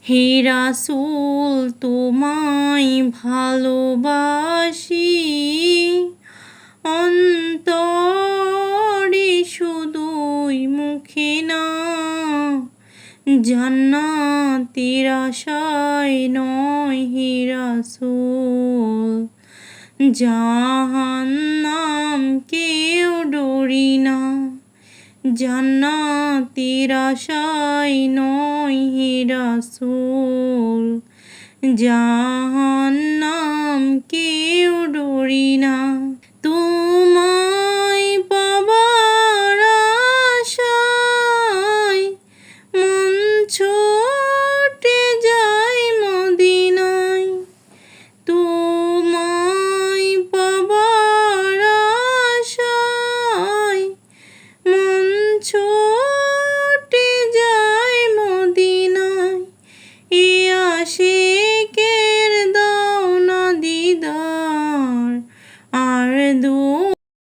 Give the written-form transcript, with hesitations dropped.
হে রাসূল তোমায় ভালোবাসি, অন্তরে শুধুই মুখে না। জান্নাতের আশায় নয় হে রাসূল, জাহান্নাম কেউ ডরি না। জান্নাতের আশায় নয় হে রাসূল, জাহান্নাম কেউ ডরি না। তোমায় পাবার আশায় মন ছুটে যায় মদিনায়। তোমায় পাবার আশায় মন ছুটে যায় মদিনায়। এ আশে